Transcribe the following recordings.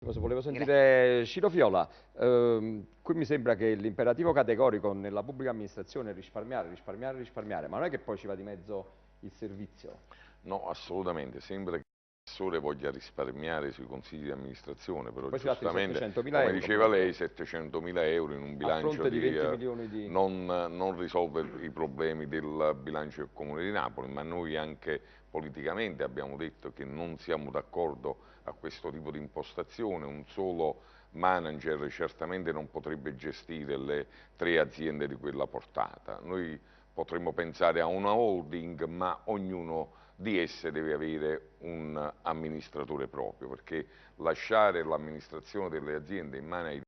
Volevo Grazie. sentire Ciro Fiola. Qui mi sembra che l'imperativo categorico nella pubblica amministrazione è risparmiare, risparmiare, risparmiare, ma non è che poi ci va di mezzo il servizio. No, assolutamente, sembra che l'assessore voglia risparmiare sui consigli di amministrazione, però Poi si tratta di giustamente, 700.000 come euro diceva però, lei, 700.000 euro in un a bilancio fronte di di, 20 milioni di... non risolve i problemi del bilancio del Comune di Napoli, ma noi anche politicamente abbiamo detto che non siamo d'accordo a questo tipo di impostazione, un solo manager certamente non potrebbe gestire le 3 aziende di quella portata. Noi potremmo pensare a una holding, ma ognuno di esse deve avere un amministratore proprio, perché lasciare l'amministrazione delle aziende in mano ai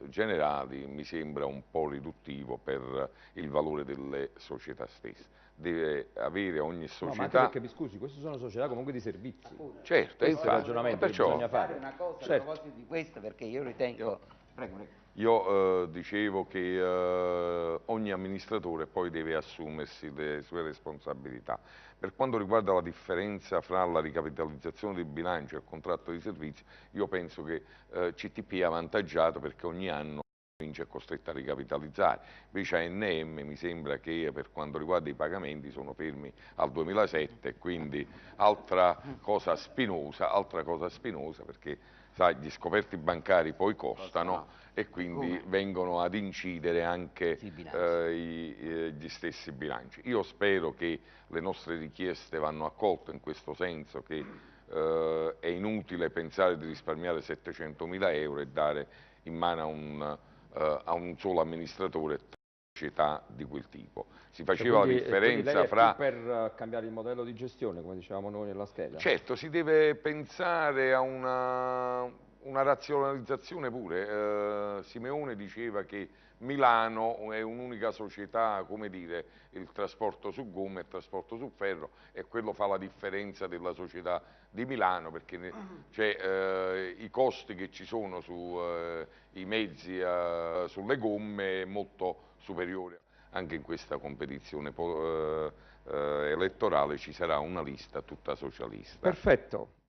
generali mi sembra un po' riduttivo per il valore delle società stesse. Deve avere ogni No, ma anche società. perché, mi scusi, queste sono società comunque di servizi. Appunto. Certo, Questo è il Ora infatti, ragionamento che volevo perciò bisogna precisare fare. una cosa a Certo. proposito di questo, perché io ritengo... Prego, prego. io dicevo che ogni amministratore poi deve assumersi le sue responsabilità. Per quanto riguarda la differenza fra la ricapitalizzazione del bilancio e il contratto di servizio, io penso che CTP è avvantaggiato perché ogni anno è costretta a ricapitalizzare, invece ANM mi sembra che per quanto riguarda i pagamenti sono fermi al 2007, quindi altra cosa spinosa perché sai, gli scoperti bancari poi costano e quindi Come? vengono ad incidere anche Sui bilanci. gli stessi bilanci. Io spero che le nostre richieste vanno accolte in questo senso, che è inutile pensare di risparmiare 700.000 euro e dare in mano a un solo amministratore società di quel tipo. Si Cioè, faceva la quindi lei differenza è più fra. per cambiare il modello di gestione, come dicevamo noi nella scheda? Certo, si deve pensare a una razionalizzazione pure. Simeone diceva che Milano è un'unica società, come dire, il trasporto su gomma e il trasporto su ferro e quello fa la differenza della società di Milano perché cioè, i costi che ci sono sui mezzi, sulle gomme è molto superiore. Anche in questa competizione elettorale ci sarà una lista tutta socialista. Perfetto.